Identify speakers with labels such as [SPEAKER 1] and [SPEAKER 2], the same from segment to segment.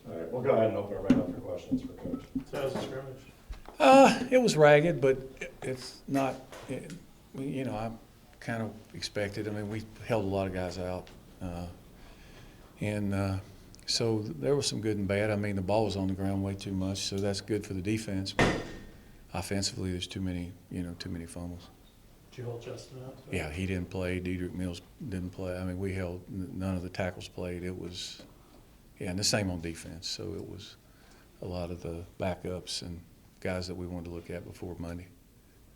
[SPEAKER 1] All right, we'll go ahead and open it right up for questions for Coach.
[SPEAKER 2] So how's the scrimmage?
[SPEAKER 3] It was ragged, but it's not, I kind of expected. I mean, we held a lot of guys out. So there was some good and bad. I mean, the ball was on the ground way too much, so that's good for the defense. But offensively, there's too many fumbles.
[SPEAKER 2] Did you hold Justin out?
[SPEAKER 3] Yeah, he didn't play. Diedrich Mills didn't play. I mean, we held – none of the tackles played. It was – and the same on defense. So it was a lot of the backups and guys that we wanted to look at before Monday.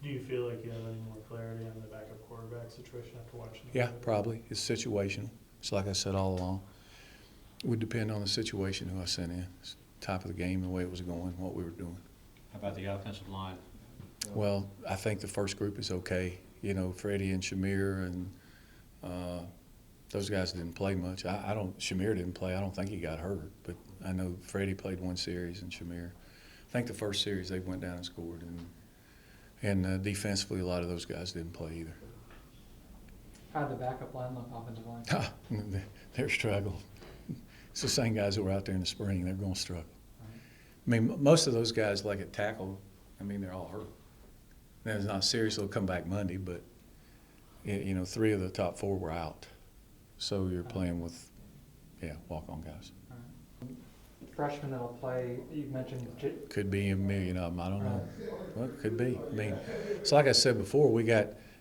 [SPEAKER 2] Do you feel like you have any more clarity on the backup quarterback situation after watching the
[SPEAKER 3] Yeah,
[SPEAKER 2] game?
[SPEAKER 3] probably. It's situational. It's like I said all along. It would depend on the situation who I sent in. It's the type of the game, the way it was going, what we were doing.
[SPEAKER 4] How about the offensive line?
[SPEAKER 3] Well, I think the first group is okay. You know, Freddie and Shamir and those guys didn't play much. Shamir didn't play. I don't think he got hurt, but I know Freddie played one series and Shamir. I think the first series they went down and scored, and defensively a lot of those guys didn't play either.
[SPEAKER 5] How did the backup line look, offensive line?
[SPEAKER 3] They're struggling. It's the same guys who were out there in the spring. They're going to struggle. I mean, most of those guys, like at tackle, I mean, they're all hurt. Now, it's not serious. They'll come back Monday, but, 3 of the top 4 were out. So you're playing with, walk-on guys.
[SPEAKER 5] Freshmen that'll play, you mentioned
[SPEAKER 3] Could be a million of them. I don't know. Well, it could be. I mean, it's like I said before,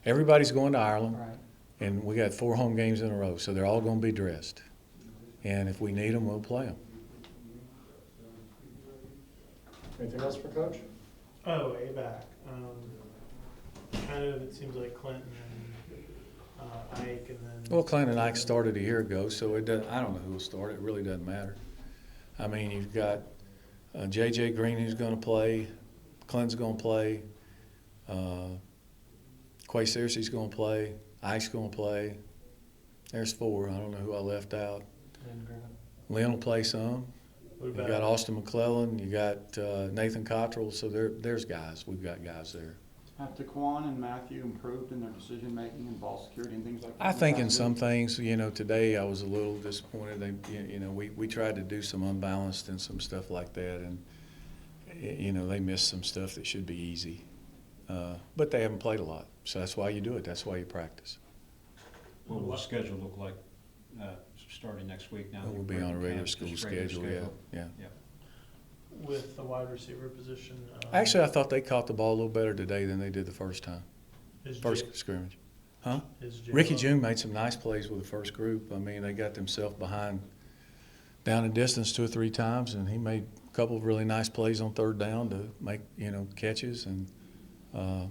[SPEAKER 3] everybody's going to Ireland,
[SPEAKER 5] right.
[SPEAKER 3] and we got 4 home games in a row, so they're all going to be dressed. And if we need them, we'll play them.
[SPEAKER 1] Anything else for Coach?
[SPEAKER 2] Oh, A-back. Kind of, it seems like Clinton and Ike and then...
[SPEAKER 3] Well, Clinton and Ike started a year ago, so I don't know who will start. It really doesn't matter. I mean, you've got J.J. Green who's going to play, Clinton's going to play, Quay Searcy's going to play, Ike's going to play. There's 4. I don't know who I left out. Lynn will play some. You got Austin McClellan. You got Nathan Cottrell. So there's guys. We've got guys there.
[SPEAKER 6] Have Taquan and Matthew improved in their decision-making and ball security and things like that?
[SPEAKER 3] I think in some things, today I was a little disappointed. We tried to do some unbalanced and some stuff like that, and, they missed some stuff that should be easy. But they haven't played a lot, so that's why you do it. That's why you practice.
[SPEAKER 4] What will the schedule look like starting next week now?
[SPEAKER 3] We'll be on a regular school schedule, yeah.
[SPEAKER 2] With the wide receiver position...
[SPEAKER 3] Actually, I thought they caught the ball a little better today than they did the first time, scrimmage. Huh? Ricky June made some nice plays with the first group. I mean, they got themselves behind down in distance 2 or 3 times, and he made a couple of really nice plays on 3rd down to make, catches. And, I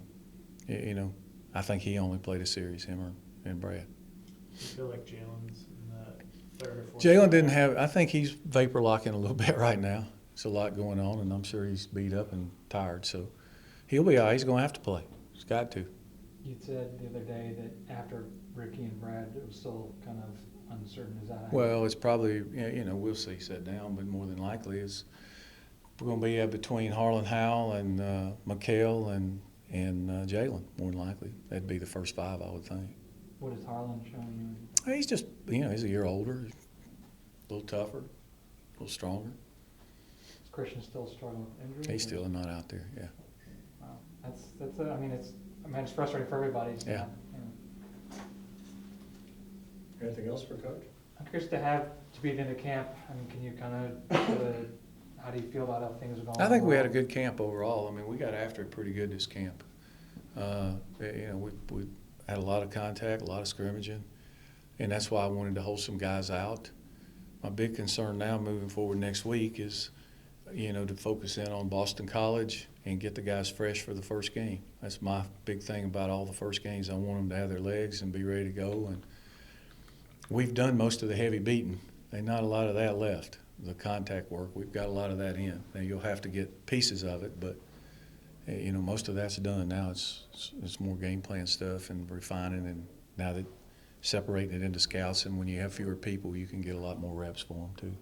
[SPEAKER 3] think he only played a series, him and Brad.
[SPEAKER 2] I feel like Jalen's in that 3rd or 4th.
[SPEAKER 3] Jalen didn't have – I think he's vapor locking a little bit right now. There's a lot going on, and I'm sure he's beat up and tired. So he'll be all right. He's going to have to play. He's got to.
[SPEAKER 5] You said the other day that after Ricky and Brad, it was still kind of uncertain. Is that
[SPEAKER 3] Well, it's probably, we'll see set down, but more than likely we're going to be between Harlan Howell and McHale and Jalen, more than likely. That'd be the first 5, I would think.
[SPEAKER 5] What is Harlan showing you?
[SPEAKER 3] He's just, he's a year older, a little tougher, a little stronger.
[SPEAKER 5] Is Christian still struggling with injury?
[SPEAKER 3] He's still not out there, yeah.
[SPEAKER 5] Wow. It's frustrating for everybody.
[SPEAKER 3] Yeah.
[SPEAKER 1] Anything else for Coach?
[SPEAKER 5] I'm curious to be into camp. I mean, can you kind of, how do you feel about how things are going?
[SPEAKER 3] I think we had a good camp overall. I mean, we got after it pretty good this camp. We had a lot of contact, a lot of scrimmaging, and that's why I wanted to hold some guys out. My big concern now moving forward next week is, to focus in on Boston College and get the guys fresh for the first game. That's my big thing about all the first games. I want them to have their legs and be ready to go. And we've done most of the heavy beating. There's not a lot of that left. The contact work, we've got a lot of that in. Now you'll have to get pieces of it, but most of that's done. Now it's more game plan stuff and refining, and now that separating it into scouts, and when you have fewer people, you can get a lot more reps for them too.